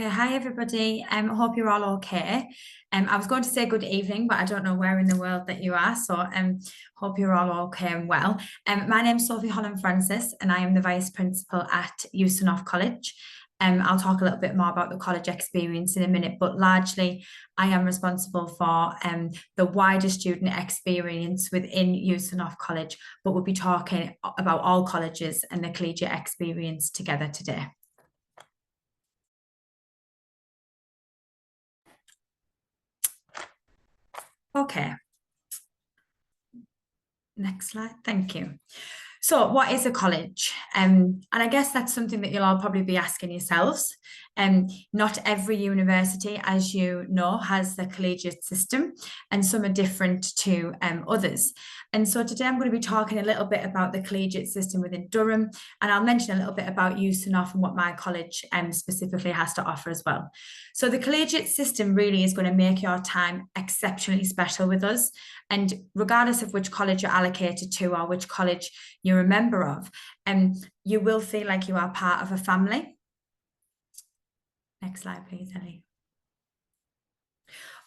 Hi everybody. Hope you're all okay. I was going to say good evening, but I don't know where in the world that you are. So hope you're all okay and well. My name's Sophie Holland Francis, and I am the Vice Principal at Houston College. I'll talk a little bit more about the college experience in a minute, but largely I am responsible for the wider student experience within Houston College, but we'll be talking about all colleges and the collegiate experience together today. Okay, next slide. Thank you. So, what is a college? And I guess that's something that you'll all probably be asking yourselves. Not every university, as you know, has the collegiate system, and some are different to others. And so today I'm going to be talking a little bit about the collegiate system within Durham, and I'll mention a little bit about USUNOF and what my college specifically has to offer as well. So the collegiate system really is going to make your time exceptionally special with us. And regardless of which college you're allocated to or which college you're a member of, you will feel like you are part of a family. Next slide, please, Ellie.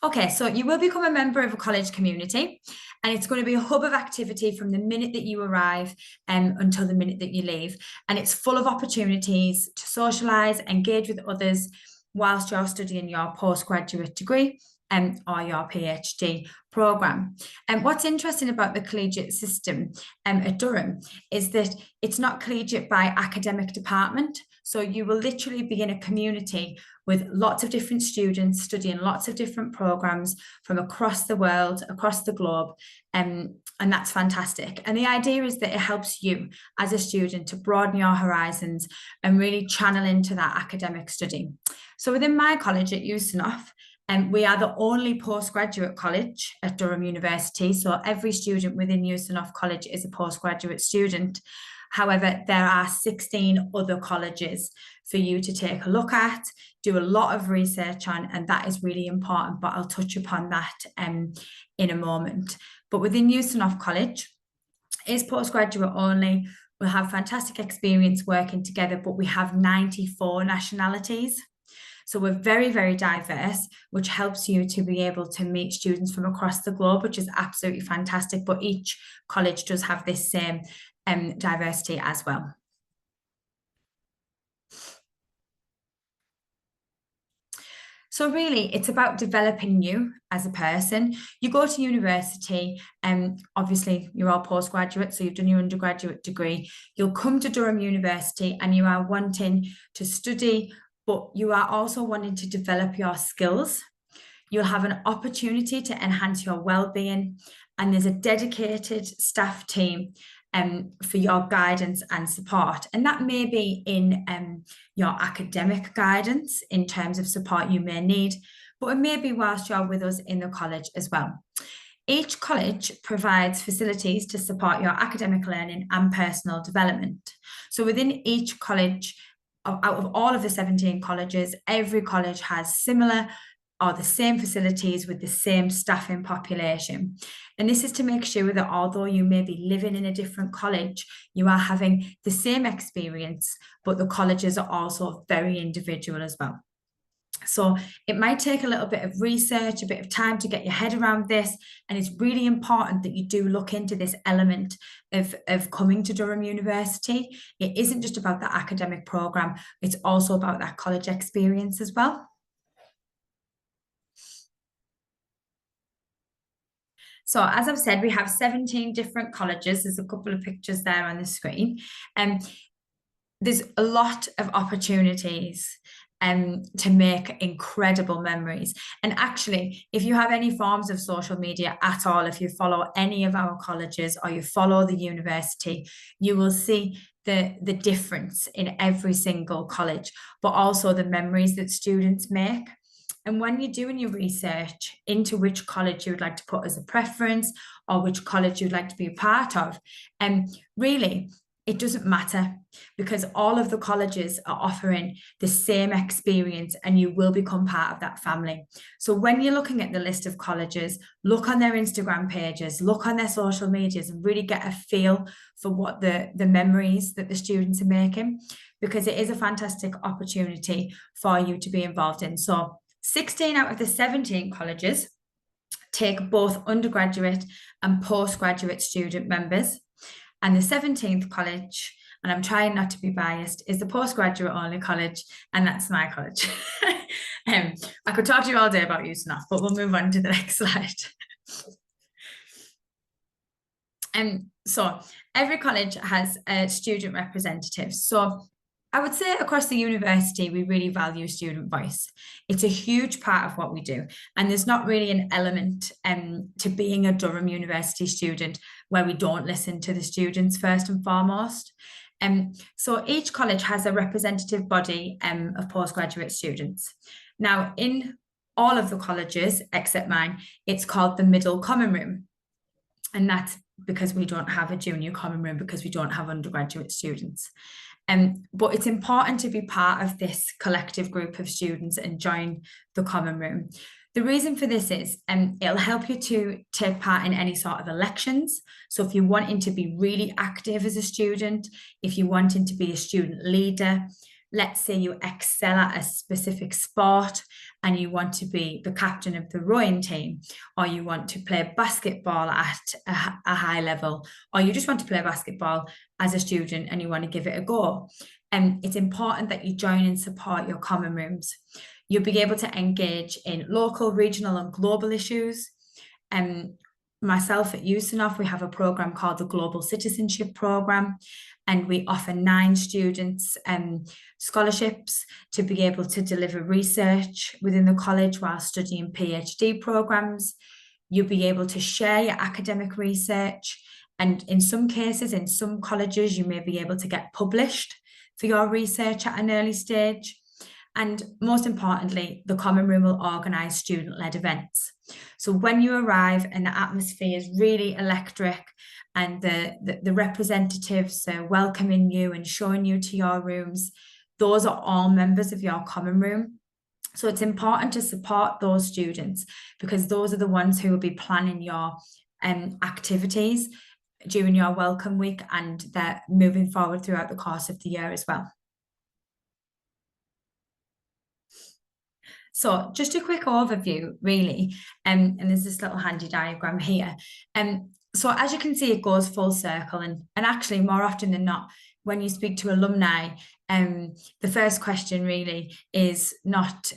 Okay, so you will become a member of a college community, and it's going to be a hub of activity from the minute that you arrive until the minute that you leave. And it's full of opportunities to socialise, engage with others whilst you're studying your postgraduate degree or your PhD programme. And what's interesting about the collegiate system at Durham is that it's not collegiate by academic department. So you will literally be in a community with lots of different students studying lots of different programs from across the world, across the globe. And that's fantastic. And the idea is that it helps you as a student to broaden your horizons and really channel into that academic study. So within my college at USUNOF, we are the only postgraduate college at Durham University. So every student within USUNOF College is a postgraduate student. However, there are 16 other colleges for you to take a look at, do a lot of research on, and that is really important, but I'll touch upon that in a moment. But within USUNOF College, it's postgraduate only. We'll have fantastic experience working together, but we have 94 nationalities. So we're very, very diverse, which helps you to be able to meet students from across the globe, which is absolutely fantastic. But each college does have this same diversity as well. So really, it's about developing you as a person. You go to university, and obviously you're all postgraduate, so you've done your undergraduate degree. You'll come to Durham University and you are wanting to study, but you are also wanting to develop your skills. You'll have an opportunity to enhance your well-being, and there's a dedicated staff team for your guidance and support. And that may be in your academic guidance in terms of support you may need, but it may be whilst you're with us in the college as well. Each college provides facilities to support your academic learning and personal development. So within each college, out of all of the 17 colleges, every college has similar or the same facilities with the same staffing population. And this is to make sure that although you may be living in a different college, you are having the same experience, but the colleges are also very individual as well. So it might take a little bit of research, a bit of time to get your head around this. And it's really important that you do look into this element of coming to Durham University. It isn't just about the academic programme, it's also about that college experience as well. So as I've said, we have 17 different colleges. There's a couple of pictures there on the screen. There's a lot of opportunities to make incredible memories. And actually, if you have any forms of social media at all, if you follow any of our colleges or you follow the university, you will see the difference in every single college, but also the memories that students make. And when you're doing your research into which college you would like to put as a preference or which college you'd like to be a part of, really, it doesn't matter, because all of the colleges are offering the same experience and you will become part of that family. So when you're looking at the list of colleges, look on their Instagram pages, look on their social medias, and really get a feel for what the memories that the students are making, because it is a fantastic opportunity for you to be involved in. So 16 out of the 17 colleges take both undergraduate and postgraduate student members. And the 17th college, and I'm trying not to be biased, is the postgraduate only college, and that's my college. I could talk to you all day about USNOF, but we'll move on to the next slide. So every college has a student representative. So I would say across the university, we really value student voice. It's a huge part of what we do. And there's not really an element to being a Durham University student where we don't listen to the students first and foremost. So each college has a representative body of postgraduate students. Now, in all of the colleges, except mine, it's called the Middle Common Room. And that's because we don't have a junior common room, because we don't have undergraduate students. But it's important to be part of this collective group of students and join the common room. The reason for this is it'll help you to take part in any sort of elections. So if you're wanting to be really active as a student, if you're wanting to be a student leader, let's say you excel at a specific sport and you want to be the captain of the rowing team, or you want to play basketball at a high level, or you just want to play basketball as a student and you want to give it a go. It's important that you join and support your common rooms. You'll be able to engage in local, regional and global issues. Myself at USNOF, we have a program called the Global Citizenship Program, and we offer 9 students scholarships to be able to deliver research within the college while studying PhD programs. You'll be able to share your academic research, and in some cases, in some colleges, you may be able to get published for your research at an early stage. And most importantly, the Common Room will organise student-led events. So when you arrive and the atmosphere is really electric and the representatives are welcoming you and showing you to your rooms, those are all members of your Common Room. So it's important to support those students, because those are the ones who will be planning your activities during your welcome week, and they're moving forward throughout the course of the year as well. So just a quick overview, really, and there's this little handy diagram here. So as you can see, it goes full circle, and actually more often than not, when you speak to alumni, the first question really is not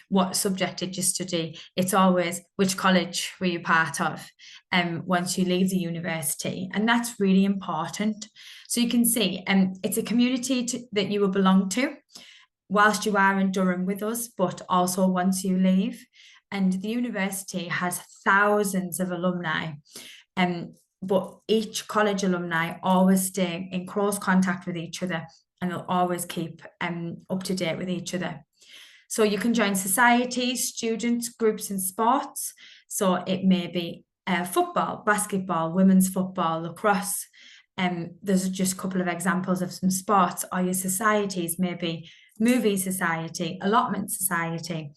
what subject did you study? It's always which college were you part of once you leave the university, and that's really important. So you can see it's a community that you will belong to whilst you are in Durham with us, but also once you leave. And the university has thousands of alumni, but each college alumni always stay in close contact with each other, and they'll always keep up to date with each other. So you can join societies, students, groups and sports. So it may be football, basketball, women's football, lacrosse. There's just a couple of examples of some sports. Or your societies may be movie society, allotment society,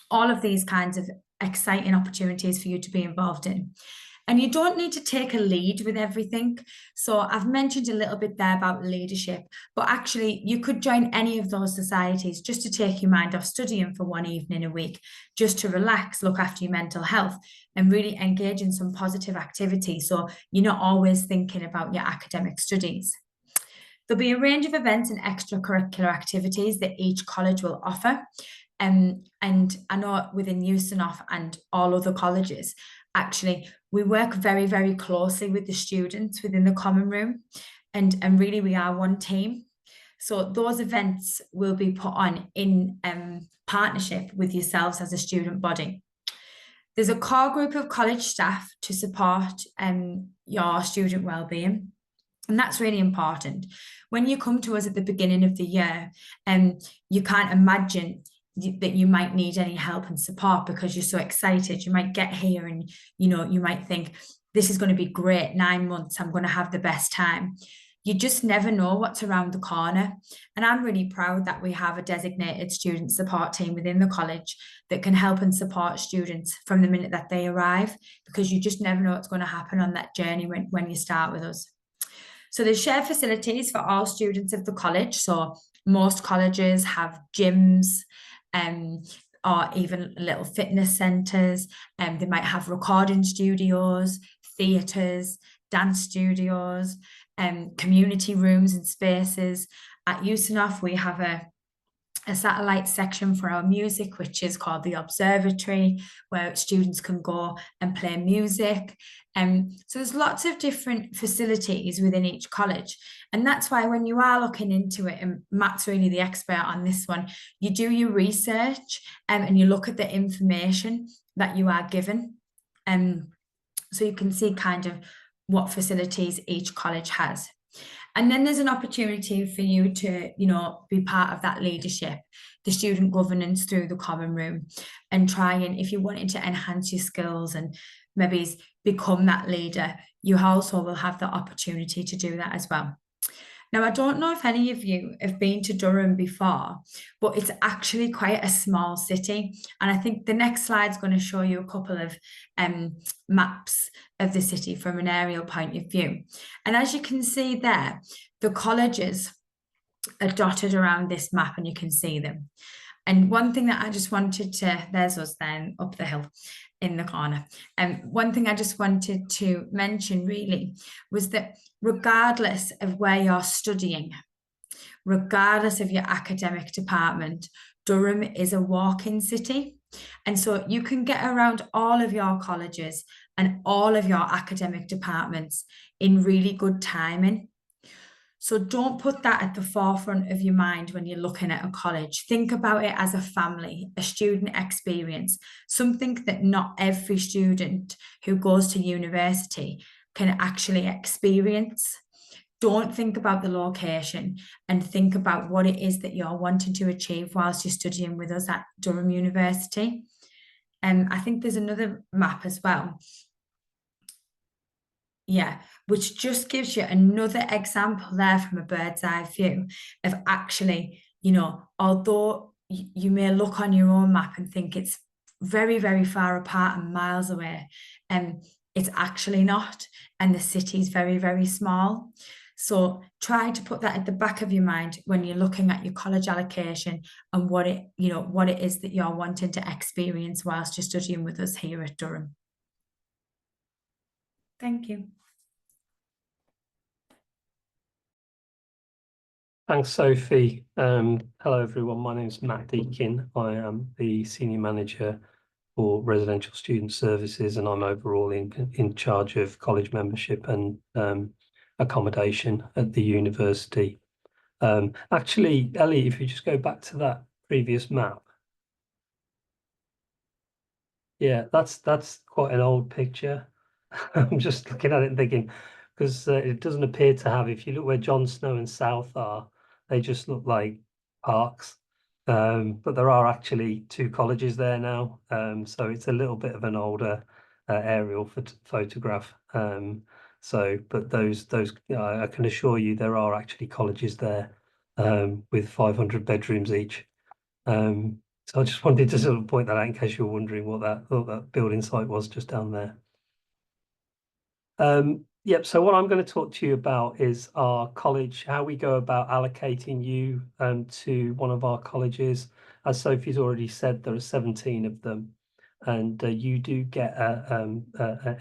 all of these kinds of exciting opportunities for you to be involved in. And you don't need to take a lead with everything. So I've mentioned a little bit there about leadership, but actually you could join any of those societies just to take your mind off studying for one evening a week, just to relax, look after your mental health and really engage in some positive activity. So you're not always thinking about your academic studies. There'll be a range of events and extracurricular activities that each college will offer. And I know within USNOF and all other colleges, actually, we work very, very closely with the students within the common room, and really we are one team. So those events will be put on in partnership with yourselves as a student body. There's a core group of college staff to support your student wellbeing. And that's really important. When you come to us at the beginning of the year, you can't imagine that you might need any help and support because you're so excited. You might get here and, you might think, this is going to be great, 9 months, I'm going to have the best time. you just never know what's around the corner. And I'm really proud that we have a designated student support team within the college that can help and support students from the minute that they arrive, because you just never know what's going to happen on that journey when you start with us. So there's shared facilities for all students of the college. So most colleges have gyms, or even little fitness centres. They might have recording studios, theatres, dance studios, community rooms and spaces. At USANOF, we have a satellite section for our music, which is called the Observatory, where students can go and play music. So there's lots of different facilities within each college. And that's why when you are looking into it, and Matt's really the expert on this one, you do your research and you look at the information that you are given. So you can see kind of what facilities each college has. And then there's an opportunity for you to, be part of that leadership, the student governance through the common room, and try and, if you wanted to enhance your skills and maybe become that leader, you also will have the opportunity to do that as well. Now, I don't know if any of you have been to Durham before, but it's actually quite a small city. And I think the next slide is going to show you a couple of maps of the city from an aerial point of view. And as you can see there, the colleges are dotted around this map and you can see them. And one thing that I just wanted to, there's us then up the hill in the corner. And one thing I just wanted to mention really was that regardless of where you're studying, regardless of your academic department, Durham is a walk-in city. And so you can get around all of your colleges and all of your academic departments in really good timing. So don't put that at the forefront of your mind when you're looking at a college. Think about it as a family, a student experience, something that not every student who goes to university can actually experience. Don't think about the location and think about what it is that you're wanting to achieve whilst you're studying with us at Durham University. And I think there's another map as well. Yeah, which just gives you another example there from a bird's eye view of actually, although you may look on your own map and think it's very, very far apart and miles away, it's actually not. And the city's very, very small. So try to put that at the back of your mind when you're looking at your college allocation and what it is that you're wanting to experience whilst you're studying with us here at Durham. Thank you. Thanks, Sophie. Hello, everyone. My name is Matt Deakin. I am the Senior Manager for Residential Student Services, and I'm overall in charge of college membership and accommodation at the university. Actually, Ellie, if you just go back to that previous map. Yeah, that's quite an old picture. I'm just looking at it and thinking, because it doesn't appear to have, if you look where John Snow and South are, they just look like parks. But there are actually two colleges there now. So it's a little bit of an older aerial photograph. But those I can assure you there are actually colleges there with 500 bedrooms each. So I just wanted to sort of point that out in case you're wondering what that building site was just down there. Yep, so what I'm going to talk to you about is our college, how we go about allocating you to one of our colleges. As Sophie's already said, there are 17 of them, and you do get an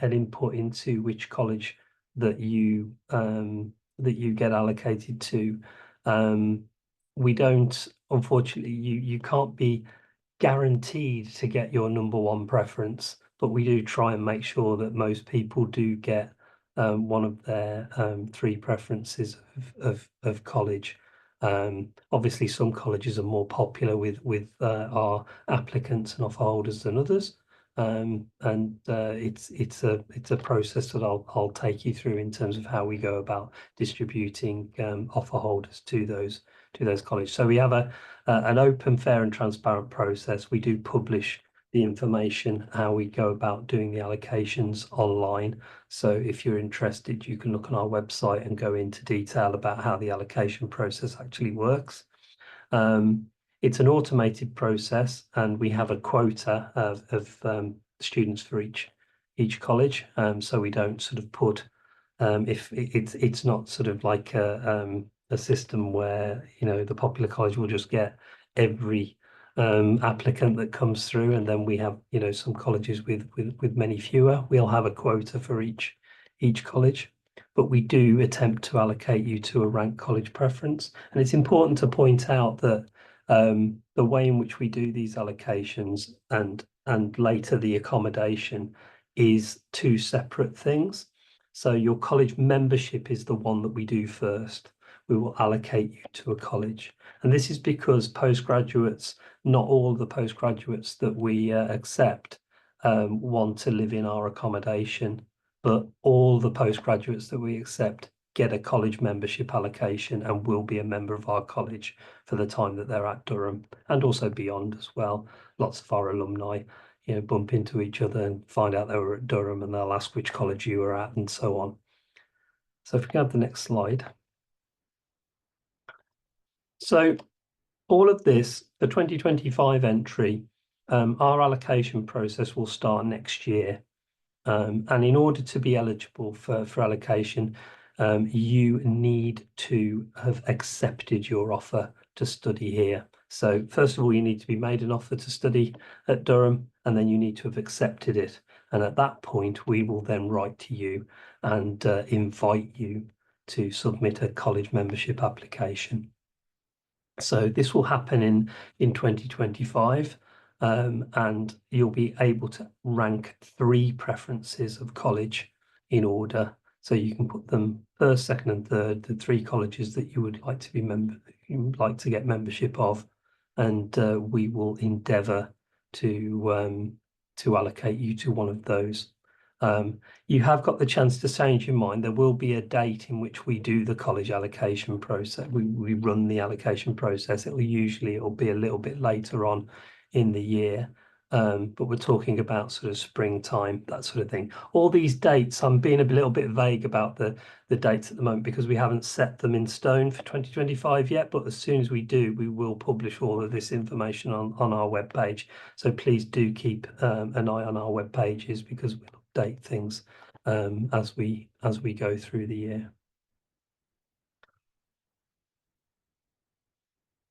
input into which college that you get allocated to. We don't, unfortunately, you can't be guaranteed to get your number one preference, but we do try and make sure that most people do get one of their three preferences of college. Obviously, some colleges are more popular with our applicants and offer holders than others, and it's a process that I'll take you through in terms of how we go about distributing offer holders to those colleges. So we have an open, fair, and transparent process. We do publish the information, how we go about doing the allocations online. So if you're interested, you can look on our website and go into detail about how the allocation process actually works. It's an automated process, and we have a quota of students for each college. So we don't sort of put if it's not sort of like a system where, you know, the popular college will just get every applicant that comes through, and then we have, you know, some colleges with many fewer. We'll have a quota for each college, but we do attempt to allocate you to a ranked college preference. And it's important to point out that the way in which we do these allocations and later the accommodation is two separate things. So your college membership is the one that we do first. We will allocate you to a college. And this is because postgraduates, not all of the postgraduates that we accept want to live in our accommodation, but all the postgraduates that we accept get a college membership allocation and will be a member of our college for the time that they're at Durham, and also beyond as well. Lots of our alumni, you know, bump into each other and find out they were at Durham, and they'll ask which college you were at and so on. So if we can have the next slide. So all of this, the 2025 entry, our allocation process will start next year. And in order to be eligible for allocation, you need to have accepted your offer to study here. So first of all, you need to be made an offer to study at Durham, and then you need to have accepted it. And at that point, we will then write to you and invite you to submit a college membership application. So this will happen in 2025. And you'll be able to rank 3 preferences of college in order. So you can put them first, second, and third, the 3 colleges that you would like to be get membership of, and we will endeavour to allocate you to one of those. You have got the chance to change your mind. There will be a date in which we do the college allocation process. We run the allocation process. It'll be a little bit later on in the year, but we're talking about sort of springtime, that sort of thing. All these dates, I'm being a little bit vague about the dates at the moment because we haven't set them in stone for 2025 yet, but as soon as we do, we will publish all of this information on our webpage. So please do keep an eye on our web pages, because we'll update things as we go through the year.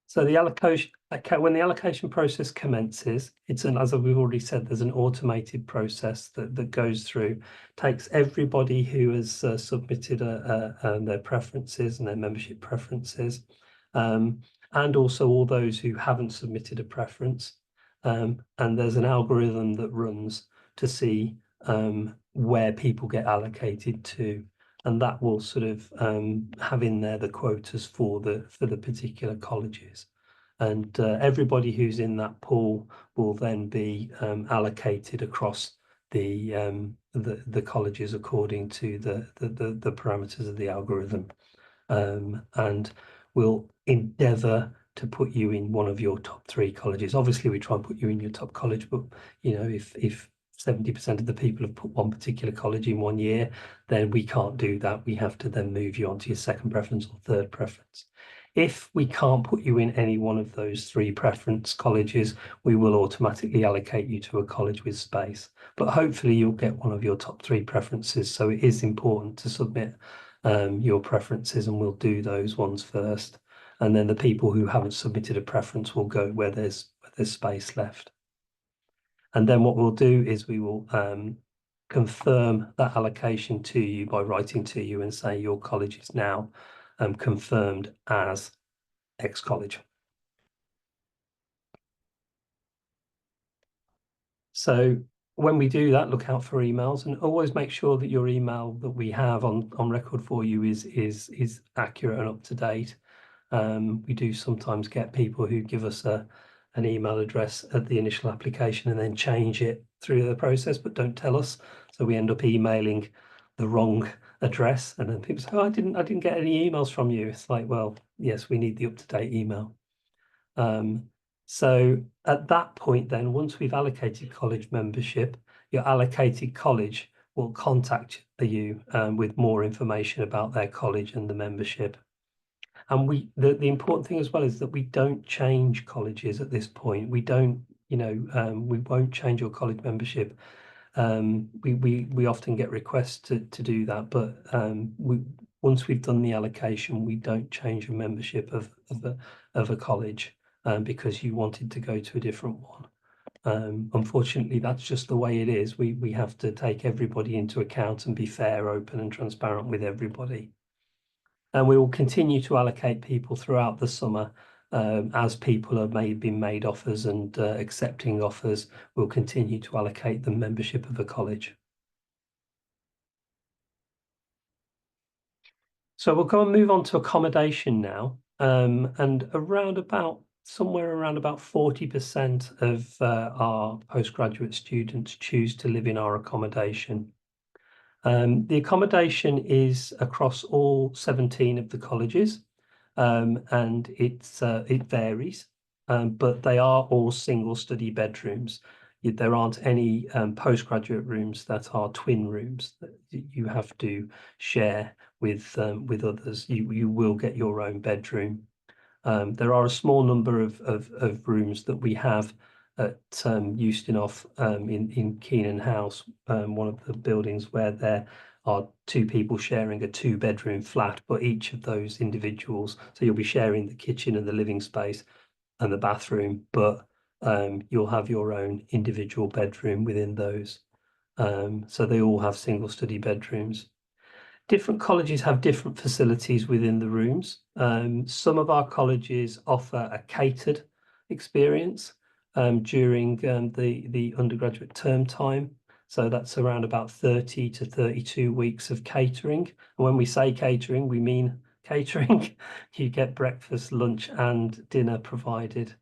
So the allocation, when the allocation process commences, as we've already said, there's an automated process that goes through, takes everybody who has submitted their preferences and their membership preferences, and also all those who haven't submitted a preference. And there's an algorithm that runs to see where people get allocated to, and that will sort of have in there the quotas for the particular colleges. And everybody who's in that pool will then be allocated across the colleges according to the parameters of the algorithm. And we'll endeavour to put you in one of your top 3 colleges. Obviously, we try and put you in your top college, but you know, if 70% of the people have put one particular college in one year, then we can't do that. We have to then move you on to your second preference or third preference. If we can't put you in any one of those 3 preference colleges, we will automatically allocate you to a college with space. But hopefully you'll get one of your top 3 preferences. So it is important to submit your preferences, and we'll do those ones first. And then the people who haven't submitted a preference will go where there's space left. And then what we'll do is we will confirm that allocation to you by writing to you and say your college is now confirmed as X college. So when we do that, look out for emails, and always make sure that your email that we have on record for you is accurate and up to date. We do sometimes get people who give us an email address at the initial application and then change it through the process, but don't tell us. So we end up emailing the wrong address, and then people say, "Oh, I didn't get any emails from you." It's like, well, yes, we need the up-to-date email. So at that point, then, once we've allocated college membership, your allocated college will contact you with more information about their college and the membership. And the important thing as well is that we don't change colleges at this point. We don't, we won't change your college membership. We often get requests to do that, but once we've done the allocation, we don't change a membership of a college because you wanted to go to a different one. Unfortunately, that's just the way it is. We have to take everybody into account and be fair, open, and transparent with everybody. And we will continue to allocate people throughout the summer as people are being made offers and accepting offers. We'll continue to allocate them membership of a college. So we'll go and move on to accommodation now, and somewhere around about 40% of our postgraduate students choose to live in our accommodation. The accommodation is across all 17 of the colleges, and it varies, but they are all single study bedrooms. There aren't any postgraduate rooms that are twin rooms that you have to share with others. You will get your own bedroom. There are a small number of rooms that we have at Eustonhof in Keenan House, one of the buildings where there are two people sharing a two-bedroom flat, but each of those individuals, so you'll be sharing the kitchen and the living space and the bathroom, but you'll have your own individual bedroom within those. So they all have single study bedrooms. Different colleges have different facilities within the rooms. Some of our colleges offer a catered experience during the undergraduate term time. So that's around about 30 to 32 weeks of catering. And when we say catering, we mean catering. You get breakfast, lunch, and dinner provided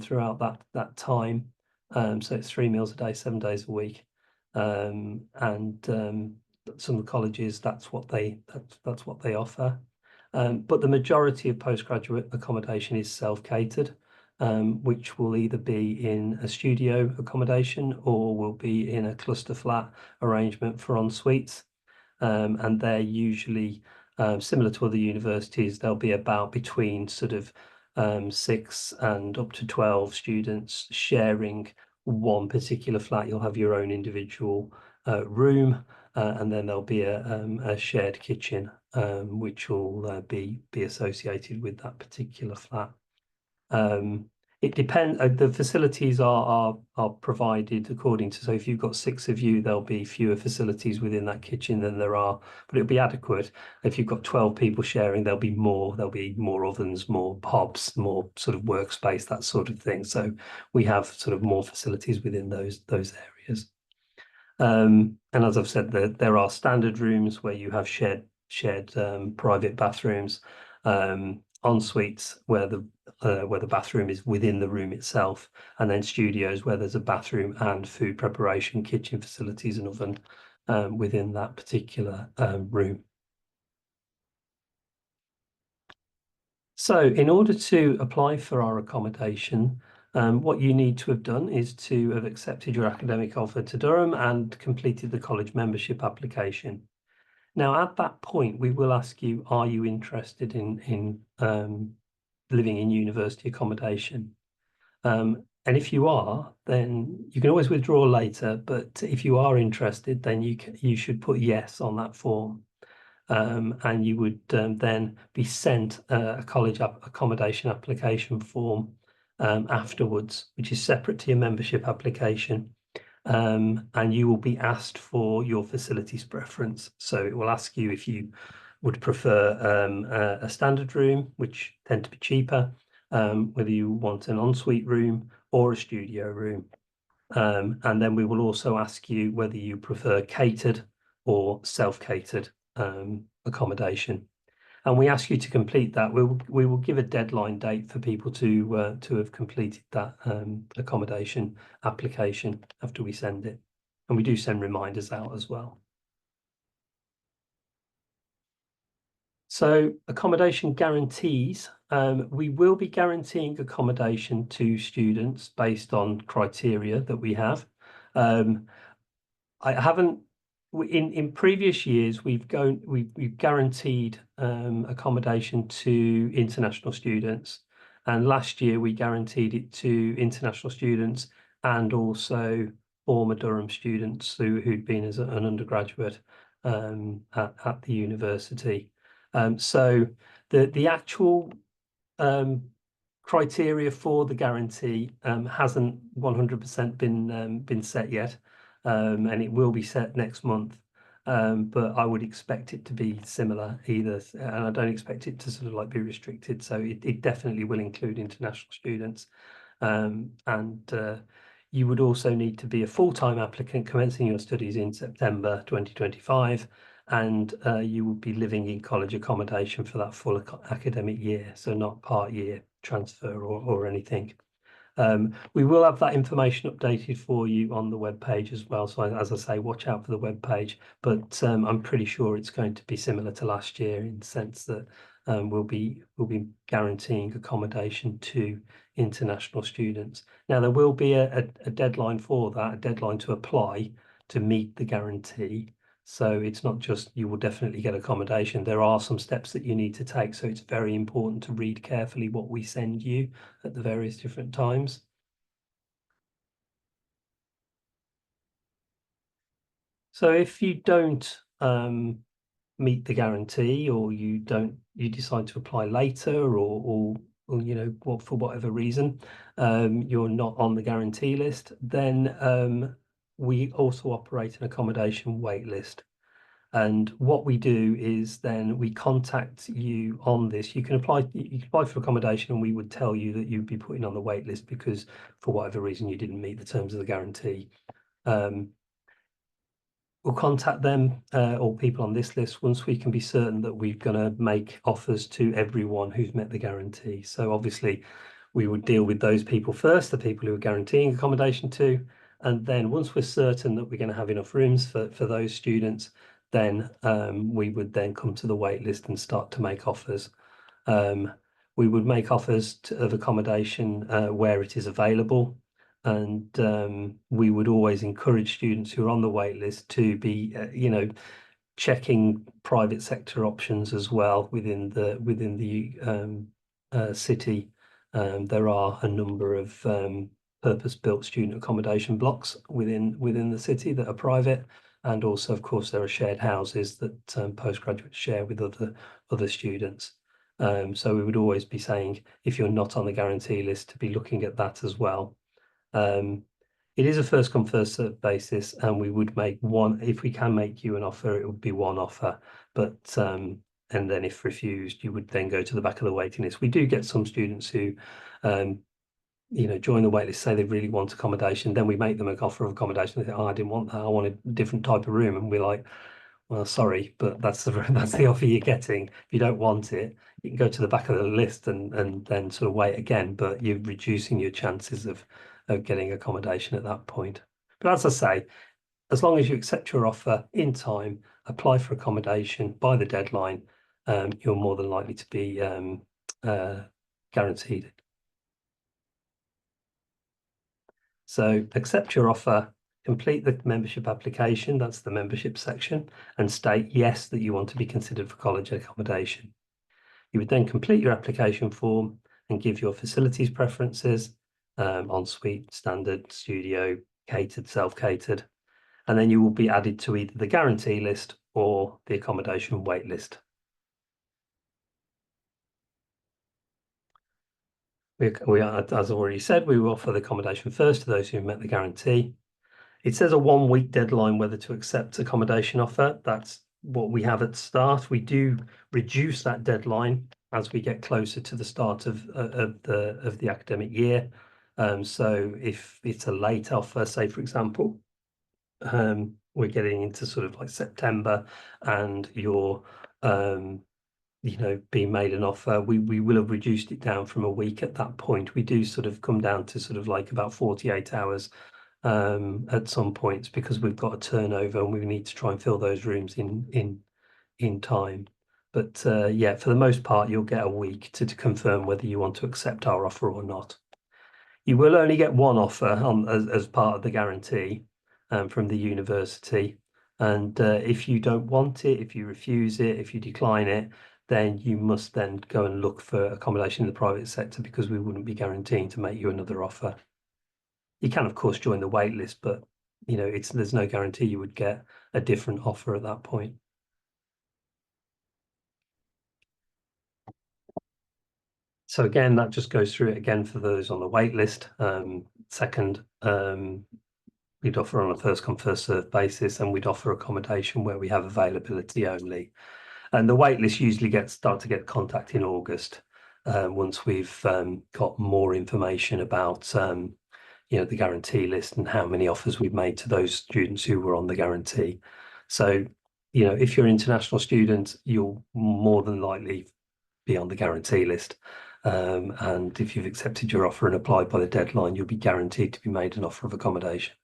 throughout that time. So it's 3 meals a day, 7 days a week. Some of the colleges, that's what they offer. But the majority of postgraduate accommodation is self-catered, which will either be in a studio accommodation or will be in a cluster flat arrangement for en suites. And they're usually similar to other universities. They'll be about between sort of 6 and up to 12 students sharing one particular flat. You'll have your own individual room, and then there'll be a shared kitchen, which will be associated with that particular flat. It depends. The facilities are provided according to. So if you've got 6 of you, there'll be fewer facilities within that kitchen than there are, but it'll be adequate. If you've got 12 people sharing, there'll be more. There'll be more ovens, more hobs, more sort of workspace, that sort of thing. So we have sort of more facilities within those areas. And as I've said, there are standard rooms where you have shared private bathrooms, en suites where the bathroom is within the room itself, and then studios where there's a bathroom and food preparation, kitchen facilities, and oven within that particular room. So in order to apply for our accommodation, what you need to have done is to have accepted your academic offer to Durham and completed the college membership application. Now, at that point, we will ask you, are you interested in living in university accommodation? And if you are, then you can always withdraw later, but if you are interested, then you should put yes on that form. And you would then be sent a college accommodation application form afterwards, which is separate to your membership application. And you will be asked for your facilities preference. So it will ask you if you would prefer a standard room, which tend to be cheaper, whether you want an ensuite room or a studio room. And then we will also ask you whether you prefer catered or self-catered accommodation. And we ask you to complete that. We will give a deadline date for people to have completed that accommodation application after we send it. And we do send reminders out as well. So accommodation guarantees, we will be guaranteeing accommodation to students based on criteria that we have. I haven't in previous years we've guaranteed accommodation to international students, and last year we guaranteed it to international students and also former Durham students who'd been as an undergraduate at the university. So the actual criteria for the guarantee hasn't 100% been set yet, and it will be set next month. But I would expect it to be similar either, and I don't expect it to sort of like be restricted. So it definitely will include international students, and you would also need to be a full-time applicant commencing your studies in September 2025, and you will be living in college accommodation for that full academic year, so not part year transfer or anything. We will have that information updated for you on the web page as well. So as I say, watch out for the web page, but I'm pretty sure it's going to be similar to last year in the sense that we'll be guaranteeing accommodation to international students. Now there will be a deadline for that, a deadline to apply to meet the guarantee. So it's not just you will definitely get accommodation. There are some steps that you need to take. So it's very important to read carefully what we send you at the various different times. So if you don't meet the guarantee, or you decide to apply later, or you know what, for whatever reason, you're not on the guarantee list, then we also operate an accommodation wait list. And what we do is then we contact you on this. You can apply for accommodation, and we would tell you that you'd be putting on the wait list because for whatever reason you didn't meet the terms of the guarantee. We'll contact them or people on this list once we can be certain that we're going to make offers to everyone who's met the guarantee. So obviously we would deal with those people first, the people who are guaranteeing accommodation to, and then once we're certain that we're going to have enough rooms for those students, then we would then come to the wait list and start to make offers. We would make offers of accommodation where it is available, and we would always encourage students who are on the wait list to be, you know, checking private sector options as well within the city. There are a number of purpose-built student accommodation blocks within the city that are private, and also, of course, there are shared houses that postgraduates share with other students. So we would always be saying, if you're not on the guarantee list, to be looking at that as well. It is a first come first served basis, and we would make one, if we can make you an offer, it would be one offer, but and then if refused, you would then go to the back of the waiting list. We do get some students who you know, join the waitlist, say they really want accommodation, then we make them an offer of accommodation. They say, oh, I didn't want that, I wanted a different type of room, and we're like, well, sorry, but that's the offer you're getting. If you don't want it, you can go to the back of the list and then sort of wait again, but you're reducing your chances of getting accommodation at that point. But as I say, as long as you accept your offer in time, apply for accommodation by the deadline, you're more than likely to be guaranteed. So accept your offer, complete the membership application, that's the membership section, and state yes that you want to be considered for college accommodation. You would then complete your application form and give your facilities preferences, ensuite, standard, studio, catered, self-catered, and then you will be added to either the guarantee list or the accommodation wait list. We are, as I already said, we will offer the accommodation first to those who met the guarantee. It says a 1 week deadline whether to accept accommodation offer. That's what we have at start. We do reduce that deadline as we get closer to the start of the academic year. So if it's a late offer, say for example, we're getting into sort of like September, and you're you know, being made an offer, we will have reduced it down from a week at that point. We do sort of come down to sort of like about 48 hours at some points, because we've got a turnover and we need to try and fill those rooms in time. But yeah, for the most part, you'll get a week to confirm whether you want to accept our offer or not. You will only get one offer as part of the guarantee from the university. And if you don't want it, if you refuse it, if you decline it, then you must then go and look for accommodation in the private sector, because we wouldn't be guaranteeing to make you another offer. You can, of course, join the wait list, but there's no guarantee you would get a different offer at that point. So again, that just goes through it again for those on the wait list. Second, we'd offer on a first come first served basis, and we'd offer accommodation where we have availability only. And the wait list usually start to get contact in August, once we've got more information about the guarantee list and how many offers we've made to those students who were on the guarantee. So if you're an international student, you'll more than likely be on the guarantee list. And if you've accepted your offer and applied by the deadline, you'll be guaranteed to be made an offer of accommodation.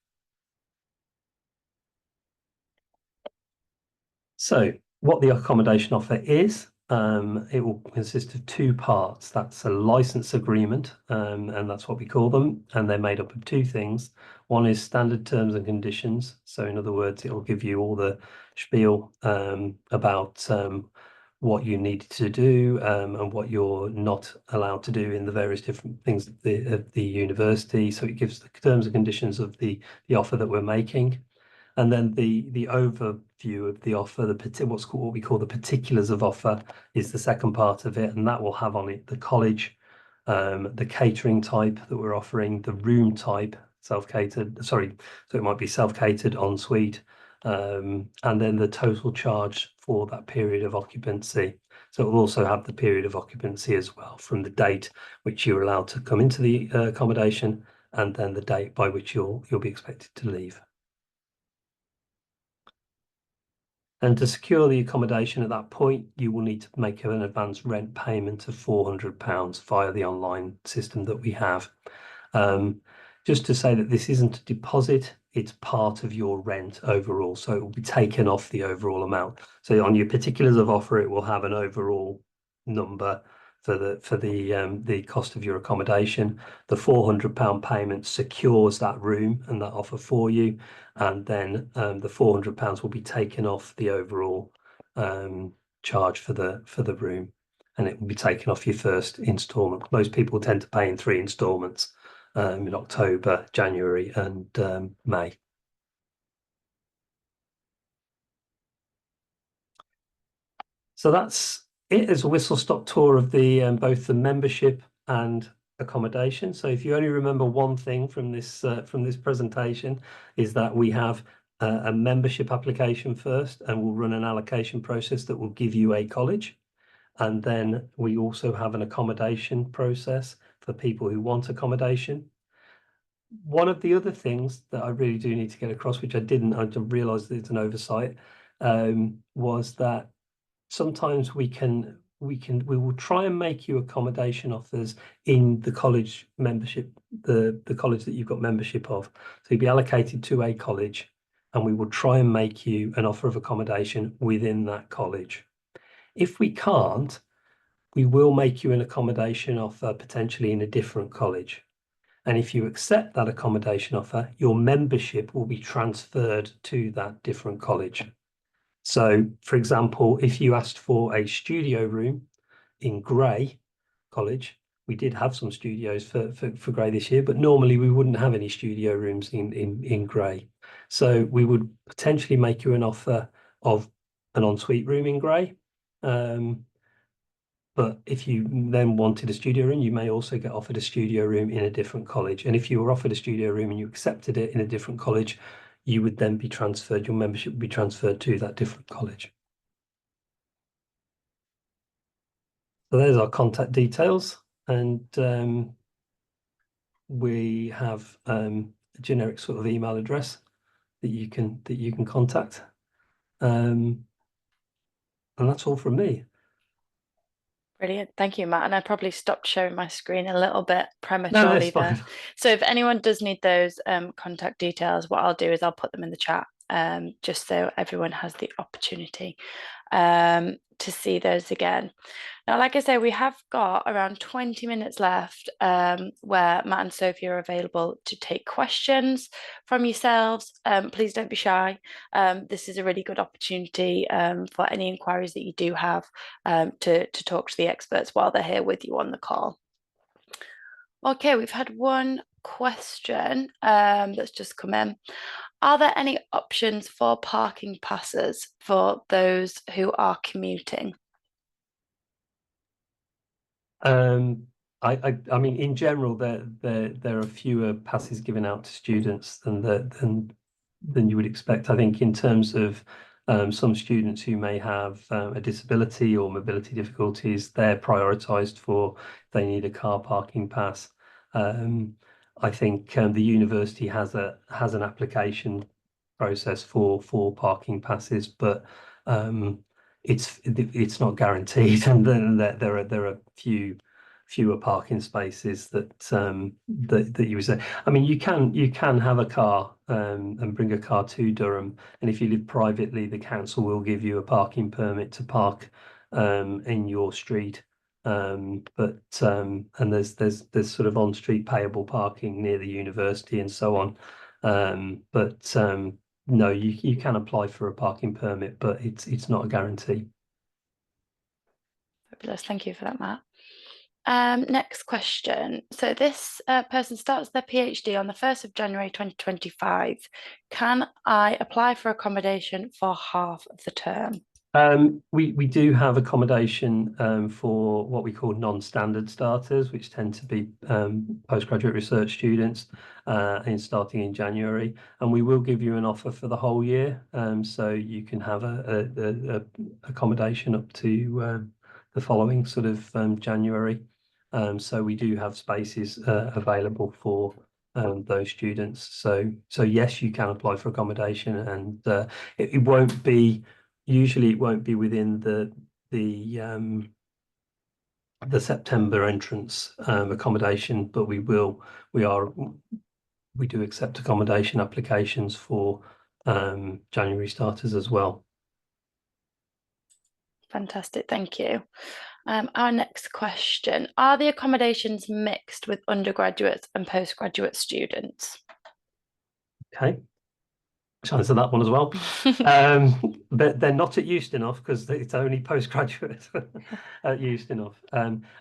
So what the accommodation offer is, it will consist of two parts. That's a license agreement, and that's what we call them. And they're made up of two things. One is standard terms and conditions. So in other words, it will give you all the spiel about what you need to do and what you're not allowed to do in the various different things of the university. So it gives the terms and conditions of the offer that we're making. And then the overview of the offer, what we call the particulars of offer, is the second part of it, and that will have on it the college, the catering type that we're offering, the room type, self-catered. Sorry, so it might be self-catered, ensuite, and then the total charge for that period of occupancy. So it will also have the period of occupancy as well, from the date which you're allowed to come into the accommodation, and then the date by which you'll be expected to leave. And to secure the accommodation at that point, you will need to make an advance rent payment of £400 via the online system that we have. Just to say that this isn't a deposit, it's part of your rent overall. So it will be taken off the overall amount. So on your particulars of offer, it will have an overall number for the cost of your accommodation. The £400 payment secures that room and that offer for you, and then the £400 will be taken off the overall charge for the room, and it will be taken off your first instalment. Most people tend to pay in 3 instalments in October, January, and May. So that's it as a whistle-stop tour of the both the membership and accommodation. So if you only remember one thing from this presentation, is that we have a membership application first, and we'll run an allocation process that will give you a college. And then we also have an accommodation process for people who want accommodation. One of the other things that I really do need to get across, which I realised that it's an oversight, was that sometimes we will try and make you accommodation offers in the college membership, the college that you've got membership of. So you'll be allocated to a college, and we will try and make you an offer of accommodation within that college. If we can't, we will make you an accommodation offer potentially in a different college. And if you accept that accommodation offer, your membership will be transferred to that different college. So, for example, if you asked for a studio room in Grey College, we did have some studios for Grey this year, but normally we wouldn't have any studio rooms in Grey. So we would potentially make you an offer of an ensuite room in Grey. But if you then wanted a studio room, you may also get offered a studio room in a different college. And if you were offered a studio room and you accepted it in a different college, you would then be transferred, your membership would be transferred to that different college. So there's our contact details, and we have a generic sort of email address that you can contact. And that's all from me. Brilliant. Thank you, Matt. And I probably stopped sharing my screen a little bit prematurely there. So if anyone does need those contact details, what I'll do is I'll put them in the chat just so everyone has the opportunity. to see those again. Now, like I say, we have got around 20 minutes left where Matt and Sophie are available to take questions from yourselves. Please don't be shy. This is a really good opportunity for any inquiries that you do have to talk to the experts while they're here with you on the call. Okay, we've had one question that's just come in. Are there any options for parking passes for those who are commuting? I mean, in general, there are fewer passes given out to students than you would expect. I think in terms of some students who may have a disability or mobility difficulties, they're prioritised for if they need a car parking pass. I think the university has an application process for parking passes, but it's not guaranteed, and then there are fewer parking spaces that you would say. I mean, you can have a car and bring a car to Durham, and if you live privately, the council will give you a parking permit to park in your street. And there's sort of on-street payable parking near the university and so on. No, you can apply for a parking permit, but it's not a guarantee. Fabulous, thank you for that, Matt. Next question. So this person starts their PhD on the 1st of January 2025. Can I apply for accommodation for half of the term? We do have accommodation for what we call non-standard starters, which tend to be postgraduate research students starting in January, and we will give you an offer for the whole year, so you can have a accommodation up to the following sort of January. So we do have spaces available for those students. So yes, you can apply for accommodation, and it won't be. Usually it won't be within the September entrance accommodation, but we do accept accommodation applications for January starters as well. Fantastic, thank you. Our next question, are the accommodations mixed with undergraduates and postgraduate students? Okay. To answer that one as well. But they're not at Euston because it's only postgraduate at Euston.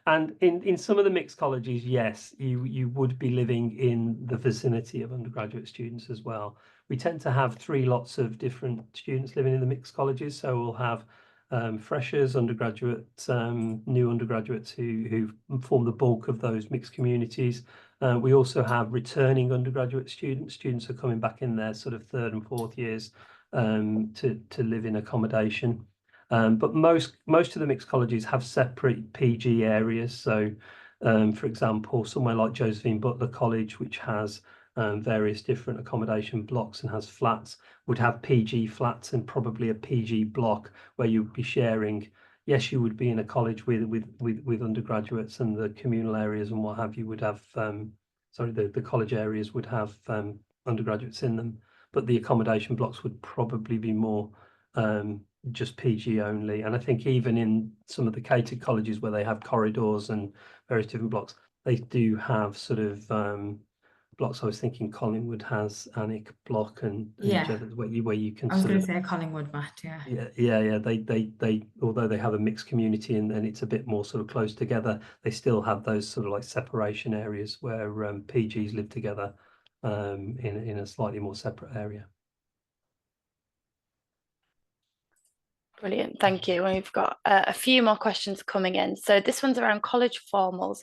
And in some of the mixed colleges, yes, you would be living in the vicinity of undergraduate students as well. We tend to have 3 lots of different students living in the mixed colleges, so we'll have freshers, undergraduates, new undergraduates who form the bulk of those mixed communities. We also have returning undergraduate students. Students are coming back in their sort of 3rd and 4th years to live in accommodation. But most of the mixed colleges have separate PG areas. So, for example, somewhere like Josephine Butler College, which has various different accommodation blocks and has flats, would have PG flats and probably a PG block where you'd be sharing. Yes, you would be in a college with undergraduates, and the communal areas and what have you would have the college areas would have undergraduates in them, but the accommodation blocks would probably be more just PG only. And I think even in some of the catered colleges where they have corridors and various different blocks, they do have sort of blocks. I was thinking Collingwood has Annick block and where you can. I was going to say Collingwood, Matt. Yeah. They although they have a mixed community and it's a bit more sort of close together, they still have those sort of like separation areas where PGs live together in a slightly more separate area. Brilliant, thank you. We've got a few more questions coming in. So this one's around college formals.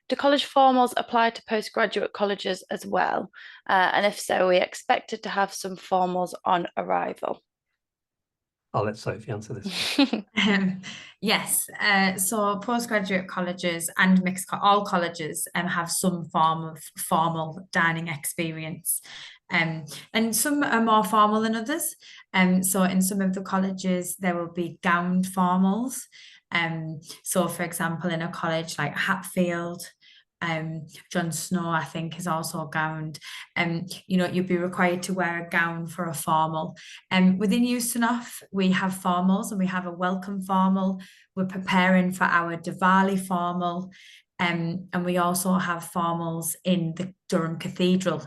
Do college formals apply to postgraduate colleges as well? And if so, we expected to have some formals on arrival. I'll let Sophie answer this. Yes, so postgraduate colleges and all colleges have some form of formal dining experience. And some are more formal than others. So in some of the colleges, there will be gowned formals. So for example, in a college like Hatfield Jon Snow, I think, is also gowned. You'd be required to wear a gown for a formal. Within USANOF, we have formals, and we have a welcome formal. We're preparing for our Diwali formal. And we also have formals in the Durham Cathedral.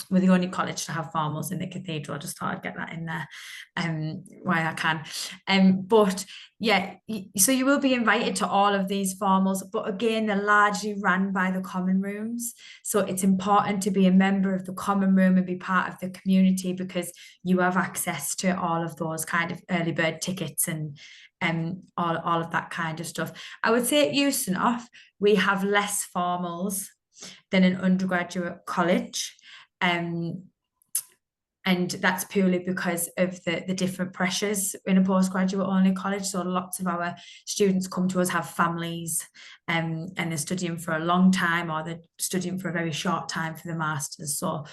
We're the only college to have formals in the cathedral. I just thought I'd get that in there while I can. But yeah, so you will be invited to all of these formals, but again, they're largely run by the common rooms. So it's important to be a member of the common room and be part of the community, because you have access to all of those kind of early bird tickets and all of that kind of stuff. I would say at USANOF, we have less formals than an undergraduate college. And that's purely because of the different pressures in a postgraduate only college. So lots of our students come to us, have families, and they're studying for a long time, or they're studying for a very short time for the masters. So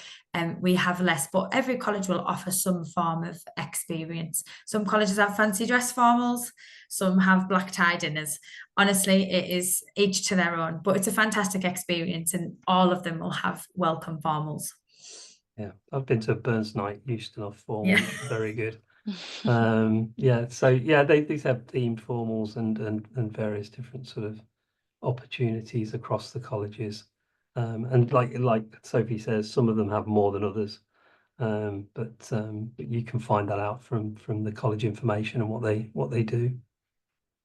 we have less, but every college will offer some form of experience. Some colleges have fancy dress formals, some have black tie dinners. Honestly, it is each to their own, but it's a fantastic experience, and all of them will have welcome formals. Yeah, I've been to a Burns night, USANOF formal, Yeah. which is very good. Yeah, so yeah, these have themed formals and various different sort of opportunities across the colleges. And like Sophie says, some of them have more than others. But you can find that out from the college information and what they do.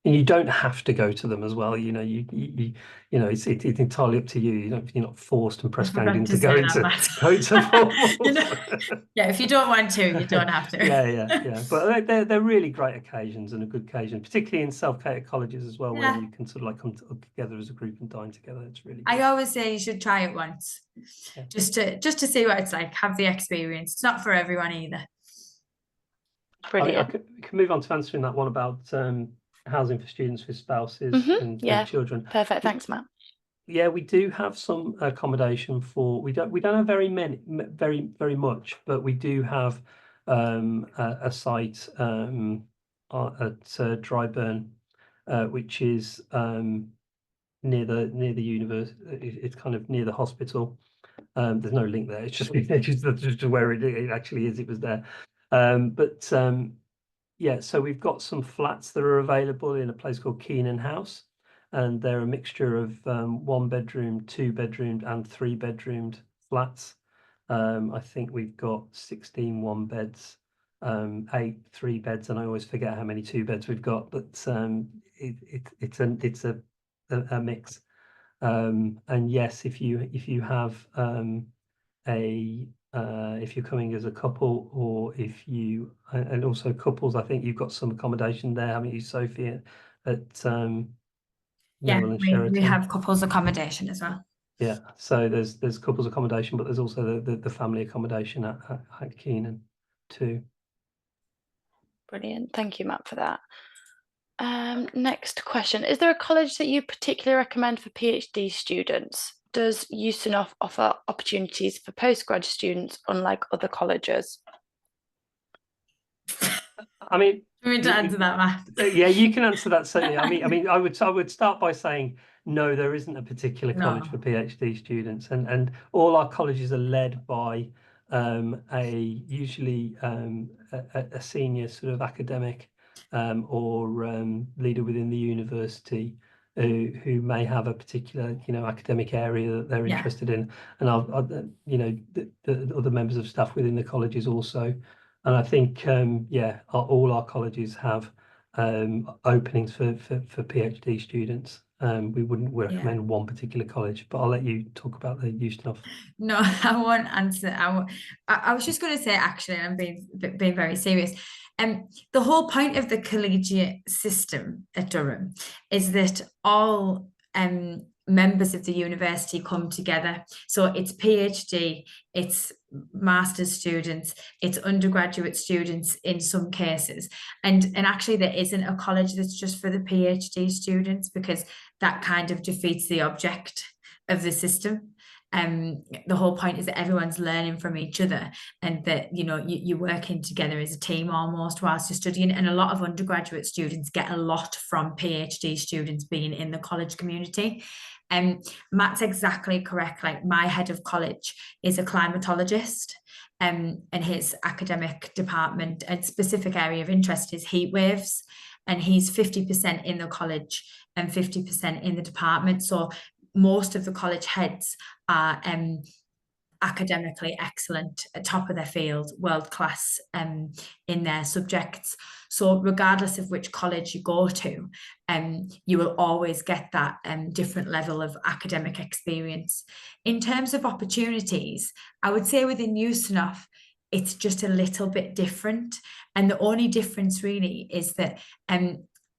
And you don't have to go to them as well. You know, it's entirely up to you. You're not forced and pressed forgot to to go say that, into Matt. go to formals. Yeah, if you don't want to, you don't have to. Yeah. But they're really great occasions and a good occasion, particularly in self-catered colleges as well, where Yeah. you can sort of like come together as a group and dine together. It's really good. I always say you should try it once, Yeah. just to see what it's like, have the experience. It's not for everyone either. Brilliant. We can move on to answering that one about housing for students with spouses and children. Perfect. Thanks, Matt. Yeah, we do have some accommodation for. We don't have very much, but we do have a site at Dryburn, which is near the university. It's kind of near the hospital. There's no link there. It's just where it actually is. It was there. Yeah, so we've got some flats that are available in a place called Keenan House, and they're a mixture of 1 bedroom, 2 bedroomed, and 3 bedroomed flats. I think we've got 16 1 beds, 8 3 beds, and I always forget how many 2 beds we've got, but it's a mix. And yes, if you have if you're coming as a couple, or if you and also couples, I think you've got some accommodation there, haven't you, Sophie, at Neville and Sheraton? We have couples accommodation as well. Yeah, so there's couples accommodation, but there's also the family accommodation at Keenan too. Brilliant. Thank you, Matt, for that. Next question. Is there a college that you particularly recommend for PhD students? Does USANOF offer opportunities for postgrad students unlike other colleges? I mean, you want me to answer that, Matt? Yeah, you can answer that certainly. I mean, I would start by saying no, there isn't a particular college for PhD students, and all our colleges are led by usually a senior sort of academic or leader within the university who may have a particular academic area that they're interested in, and the other members of staff within the colleges also. And I think all our colleges have openings for PhD students. We wouldn't recommend one particular college, but I'll let you talk about the USANOF. No, I won't answer. I was just going to say, actually, I'm being very serious. The whole point of the collegiate system at Durham is that all members of the university come together. So it's PhD, it's master's students, it's undergraduate students in some cases, and actually there isn't a college that's just for the PhD students, because that kind of defeats the object of the system. the whole point is that everyone's learning from each other, and that you're working together as a team almost whilst you're studying. And a lot of undergraduate students get a lot from PhD students being in the college community. Matt's exactly correct. Like, my head of college is a climatologist, and his academic department and specific area of interest is heat waves, and he's 50% in the college and 50% in the department. So most of the college heads are academically excellent, at top of their field, world class in their subjects. So regardless of which college you go to, you will always get that different level of academic experience. In terms of opportunities, I would say within USNOF, it's just a little bit different. And the only difference really is that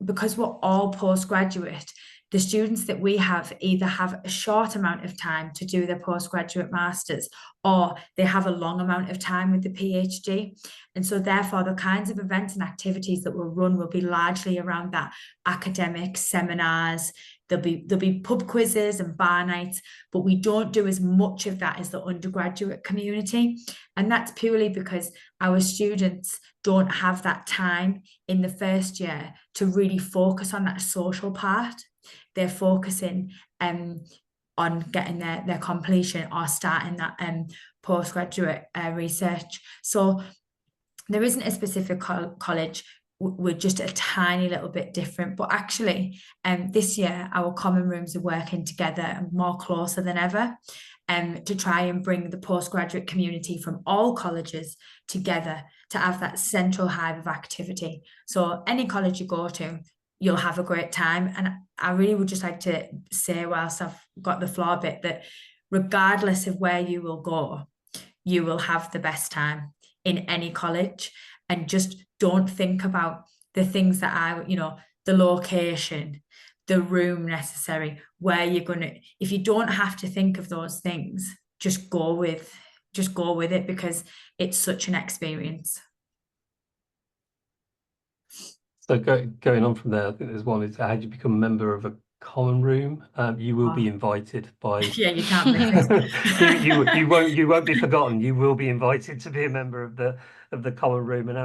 because we're all postgraduate, the students that we have either have a short amount of time to do their postgraduate masters, or they have a long amount of time with the PhD. And so therefore the kinds of events and activities that will run will be largely around that: academic seminars, there'll be pub quizzes and bar nights, but we don't do as much of that as the undergraduate community. And that's purely because our students don't have that time in the first year to really focus on that social part. They're focusing on getting their completion or starting that postgraduate research. So there isn't a specific college. We're just a tiny little bit different. But actually, this year, our common rooms are working together and more closer than ever, to try and bring the postgraduate community from all colleges together to have that central hive of activity. So any college you go to, you'll have a great time. And I really would just like to say, whilst I've got the floor bit, that regardless of where you will go, you will have the best time in any college. And just don't think about the things that the location, the room necessary, where you're going to, if you don't have to think of those things, just go with it, because it's such an experience. So going on from there, I think there's one is, how do you become a member of a common room? You will be invited by yeah, you can't miss it. you won't be forgotten. You will be invited to be a member of the common room. And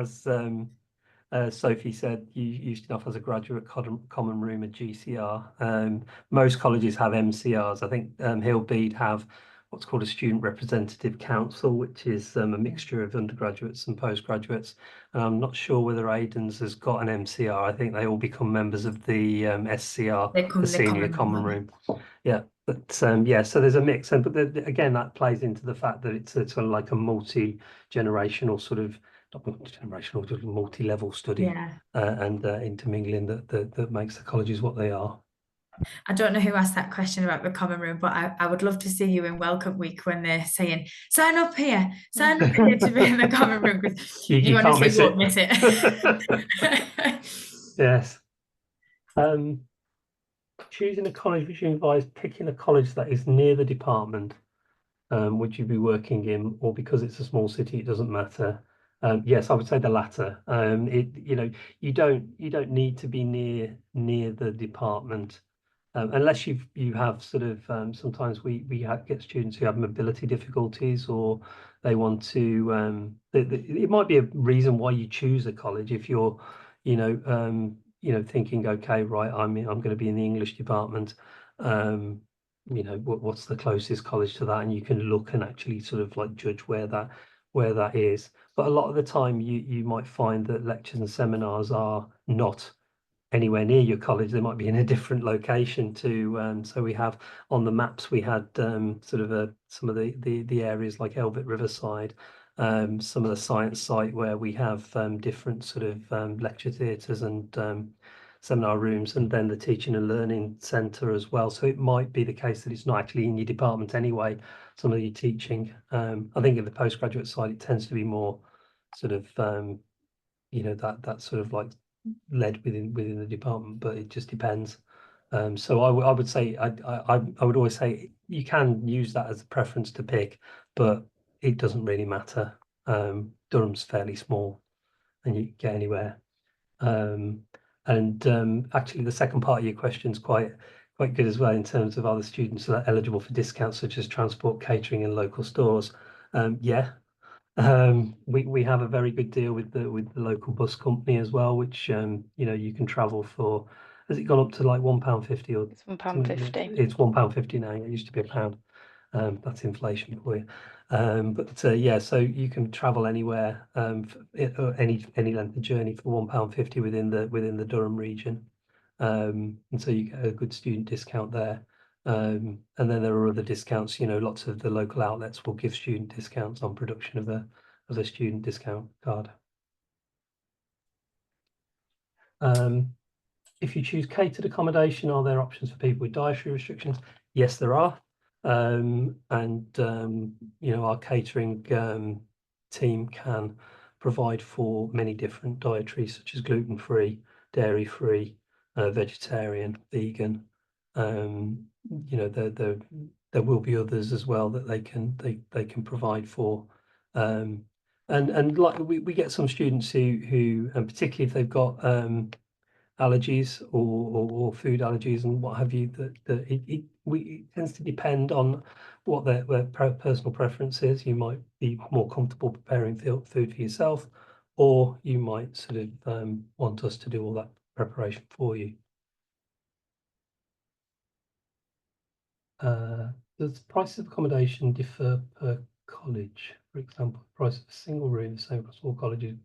as Sophie said, you used enough as a graduate common room at GCR. Most colleges have MCRs. I think Hillbead have what's called a student representative council, which is a mixture of undergraduates and postgraduates. And I'm not sure whether Aidan's has got an MCR. I think they all become members of the SCR, the senior common room. Yeah, but yeah, so there's a mix. And but again, that plays into the fact that it's sort of like a multi-generational sort of, not multi-generational, just multi-level study, Yeah. and intermingling that makes the colleges what they are. I don't know who asked that question about the common room, but I would love to see you in Welcome Week when they're saying, sign up here to be in the common room, because you honestly won't miss it. Yes. Choosing a college, would you advise picking a college that is near the department? Would you be working in, or because it's a small city, it doesn't matter? Yes, I would say the latter. You don't need to be near the department, unless you have sort of, sometimes we get students who have mobility difficulties, or they want to. It might be a reason why you choose a college if you're, thinking, okay, right, I'm going to be in the English department. What's the closest college to that, and you can look and actually sort of like judge where that is. But a lot of the time you might find that lectures and seminars are not anywhere near your college. They might be in a different location to, so we have on the maps, we had sort of some of the areas like Elbit Riverside, some of the science site where we have different sort of lecture theatres and seminar rooms, and then the teaching and learning centre as well. So it might be the case that it's not actually in your department anyway, some of your teaching. I think in the postgraduate side, it tends to be more sort of, that sort of like led within the department, but it just depends. So I would say, I would always say you can use that as a preference to pick, but it doesn't really matter. Durham's fairly small and you can get anywhere. And actually the second part of your question is quite quite good as well in terms of other students that are eligible for discounts such as transport, catering, and local stores. Yeah, we have a very good deal with the local bus company as well, which you know, you can travel for. Has it gone up to like £1.50 or It's £1.50. It's £1.50 now. It used to be £1. That's inflation for you. But yeah, so you can travel anywhere, any length of journey for £1.50 within the Durham region, and so you get a good student discount there. And then there are other discounts. You know, lots of the local outlets will give student discounts on production of a student discount card. If you choose catered accommodation, are there options for people with dietary restrictions? Yes, there are. And you know, our catering team can provide for many different dietaries, such as gluten-free, dairy-free, vegetarian, vegan. You know, there will be others as well that they can provide for. And like we get some students who and particularly if they've got allergies or food allergies and what have you, it tends to depend on what their personal preference is. You might be more comfortable preparing food for yourself, or you might sort of want us to do all that preparation for you. Does the price of accommodation differ per college? For example, the price of a single room, the same across all colleges?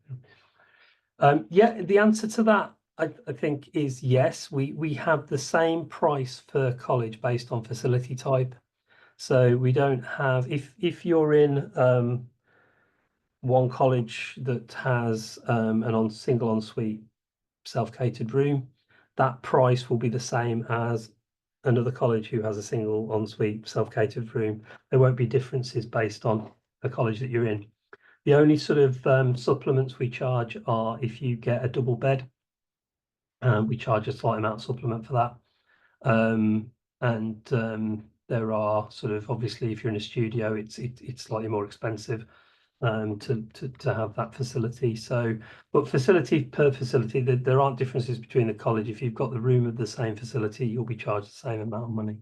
Yeah, the answer to that I think is yes. We have the same price per college based on facility type. So we don't have, if you're in one college that has an single ensuite self-catered room, that price will be the same as another college who has a single ensuite self-catered room. There won't be differences based on the college that you're in. The only sort of supplements we charge are if you get a double bed. We charge a slight amount supplement for that. There are sort of, obviously, if you're in a studio, it's slightly more expensive to have that facility. So, but facility per facility, there aren't differences between the college. If you've got the room of the same facility, you'll be charged the same amount of money.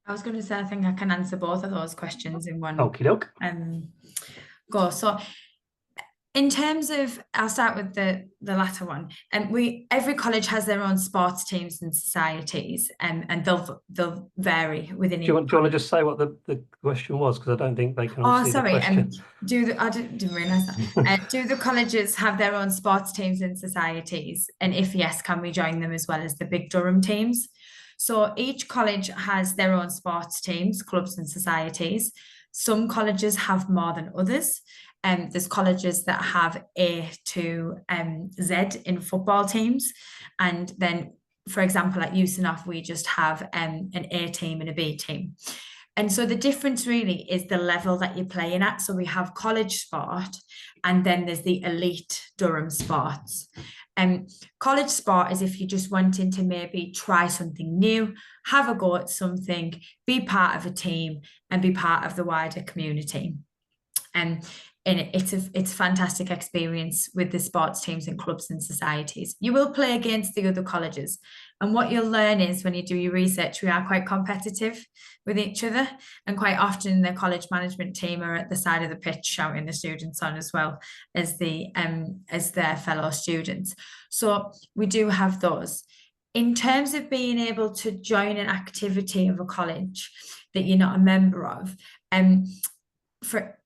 I was going to say, I think I can answer both of those questions in one Okie doke. go. So in terms of, I'll start with the latter one. And every college has their own sports teams and societies, and they'll vary within each. Do you want to just say what the question was, because I don't think they can all see the question. I didn't realise that. Do the colleges have their own sports teams and societies? And if yes, can we join them as well as the big Durham teams? So each college has their own sports teams, clubs, and societies. Some colleges have more than others. There's colleges that have A to Z in football teams. And then, for example, at USANOF, we just have an A team and a B team. And so the difference really is the level that you're playing at. So we have college sport, and then there's the elite Durham sports. College sport is if you're just wanting to maybe try something new, have a go at something, be part of a team, and be part of the wider community. And it's a fantastic experience with the sports teams and clubs and societies. You will play against the other colleges, and what you'll learn is when you do your research, we are quite competitive with each other, and quite often the college management team are at the side of the pitch shouting the students on as well as their fellow students. So we do have those. In terms of being able to join an activity of a college that you're not a member of,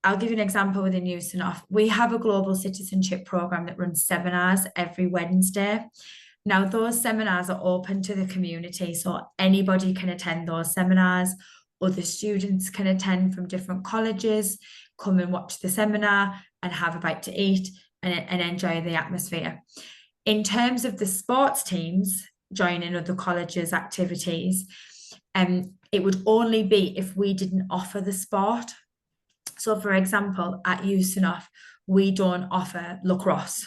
I'll give you an example within USANOF. We have a global citizenship program that runs seminars every Wednesday. Now, those seminars are open to the community, so anybody can attend those seminars. Other students can attend from different colleges, come and watch the seminar and have a bite to eat and enjoy the atmosphere. In terms of the sports teams joining other colleges' activities, it would only be if we didn't offer the sport. So, for example, at USANOF, we don't offer lacrosse.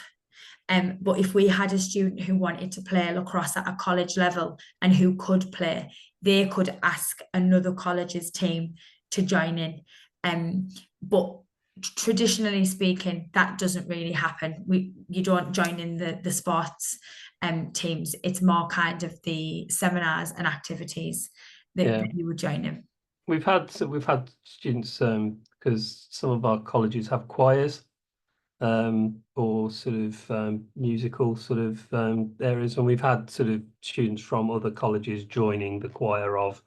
But if we had a student who wanted to play lacrosse at a college level and who could play, they could ask another college's team to join in. But traditionally speaking, that doesn't really happen. You don't join in the sports teams. It's more kind of the seminars and activities that you would join in. We've had students because some of our colleges have choirs or sort of musical sort of areas, and we've had sort of students from other colleges joining the choir of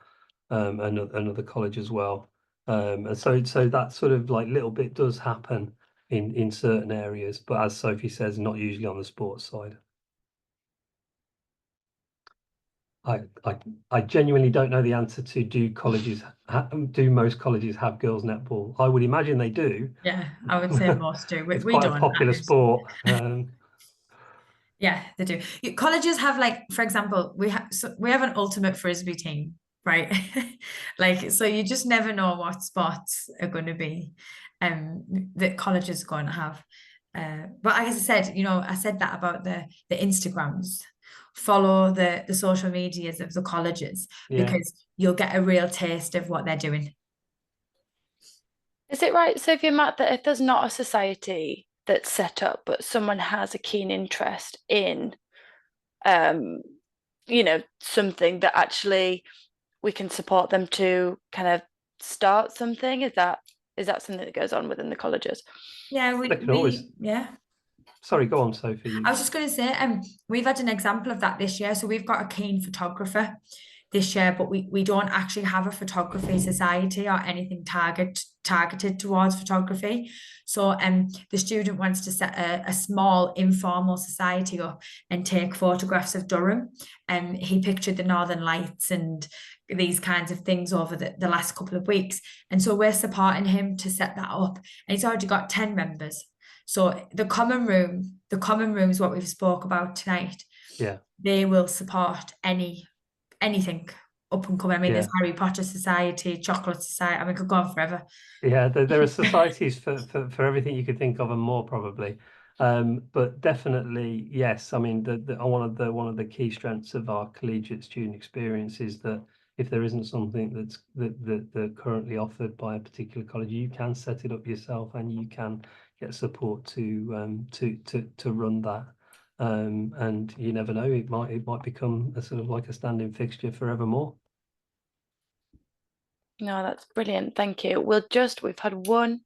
another college as well. And so that sort of like little bit does happen in certain areas, but as Sophie says, not usually on the sports side. I genuinely don't know the answer to do most colleges have girls netball? I would imagine they do. Yeah, I would say most do. It's We quite don't, a popular sport. Yeah, they do. Colleges have, like, for example, we have an ultimate frisbee team, right? Like, so you just never know what sports are going to be that colleges are going to have. But as I said, I said that about the Instagrams. Follow the social medias of the colleges because you'll get a real taste of what they're doing. Is it right, Sophie and Matt, that if there's not a society that's set up, but someone has a keen interest in, something, that actually we can support them to kind of start something? Is that something that goes on within the colleges? Yeah, They can always. Yeah. Sorry, go on, Sophie. I was just going to say, we've had an example of that this year. So we've got a keen photographer this year, but we don't actually have a photography society or anything targeted towards photography. So the student wants to set a small informal society up and take photographs of Durham. He pictured the Northern Lights and these kinds of things over the last couple of weeks. And so we're supporting him to set that up. And he's already got 10 members. So the common room is what we've spoke about tonight. Yeah. They will support anything up and coming. I mean, there's Harry Potter Society, Chocolate Society. I mean, could go on forever. Yeah, there are societies for everything you could think of and more probably. But definitely, yes. I mean, one of the key strengths of our collegiate student experience is that if there isn't something that currently offered by a particular college, you can set it up yourself and you can get support to run that. And you never know, it might become a sort of like a standing fixture forevermore. No, that's brilliant. Thank you. We've had one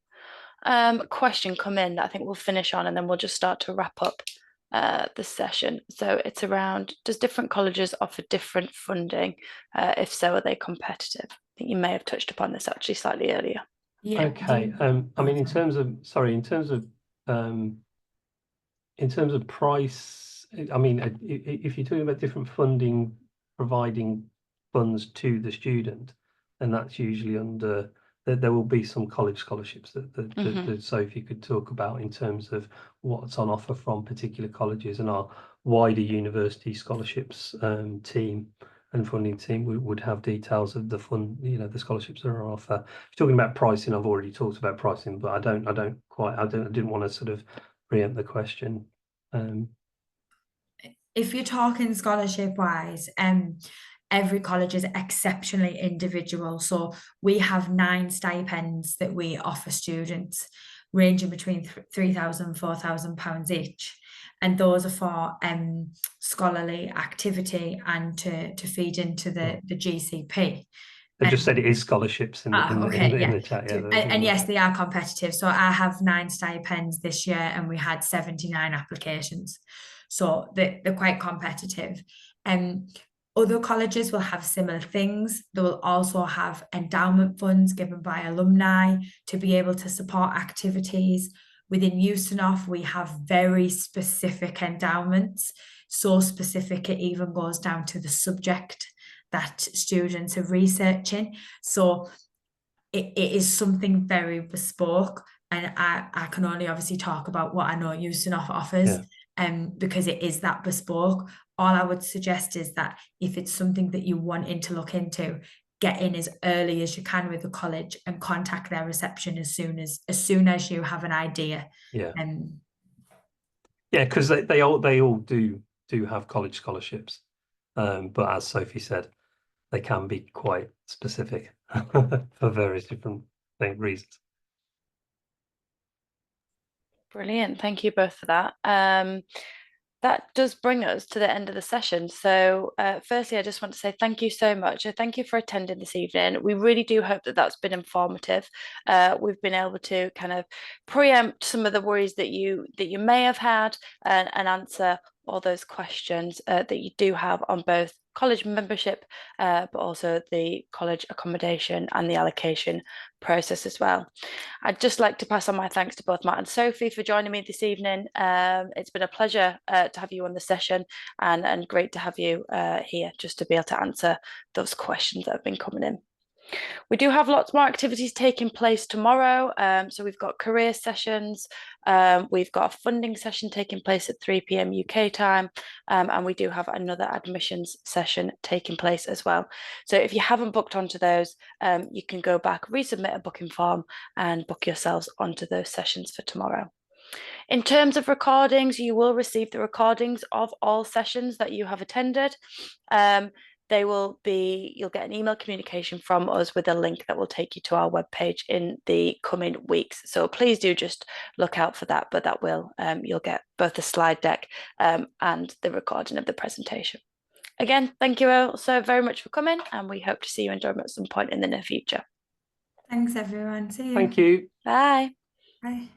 question come in that I think we'll finish on, and then we'll just start to wrap up the session. So it's around, does different colleges offer different funding? If so, are they competitive? I think you may have touched upon this actually slightly earlier. Yeah. Okay. I mean, in terms of price, I mean, if you're talking about different funding, providing funds to the student, then that's usually under, there will be some college scholarships that Sophie could talk about in terms of what's on offer from particular colleges, and our wider university scholarships team and funding team would have details of the the scholarships that are on offer. If you're talking about pricing, I've already talked about pricing, but I didn't want to sort of preempt the question. If you're talking scholarship wise, every college is exceptionally individual. So we have 9 stipends that we offer students, ranging between £3,000 and £4,000 each. And those are for scholarly activity and to feed into the GCP. They just said it is scholarships in the chat. Yeah, and yes, they are competitive. So I have 9 stipends this year, and we had 79 applications. So they're quite competitive. Other colleges will have similar things. They will also have endowment funds given by alumni to be able to support activities. Within USANOF, we have very specific endowments, so specific it even goes down to the subject that students are researching. So it is something very bespoke, and I can only obviously talk about what I know USANOF offers, because it is that bespoke. All I would suggest is that if it's something that you want to look into, get in as early as you can with the college and contact their reception as soon as you have an idea. Yeah. Because they all do have college scholarships, but as Sophie said, they can be quite specific for various different reasons. Brilliant. Thank you both for that. that does bring us to the end of the session. So firstly, I just want to say thank you so much. So thank you for attending this evening. We really do hope that that's been informative. We've been able to kind of preempt some of the worries that you may have had, and answer all those questions that you do have on both college membership, but also the college accommodation and the allocation process as well. I'd just like to pass on my thanks to both Matt and Sophie for joining me this evening. It's been a pleasure to have you on the session, and great to have you here just to be able to answer those questions that have been coming in. We do have lots more activities taking place tomorrow. So we've got career sessions, we've got a funding session taking place at 3 p.m. UK time, and we do have another admissions session taking place as well. So if you haven't booked onto those, you can go back, resubmit a booking form and book yourselves onto those sessions for tomorrow. In terms of recordings, you will receive the recordings of all sessions that you have attended. You'll get an email communication from us with a link that will take you to our webpage in the coming weeks. So please do just look out for that, but that will, you'll get both the slide deck and the recording of the presentation. Again, thank you all so very much for coming, and we hope to see you in Durham at some point in the near future. Thanks, everyone. See you. Thank you. Bye. Bye.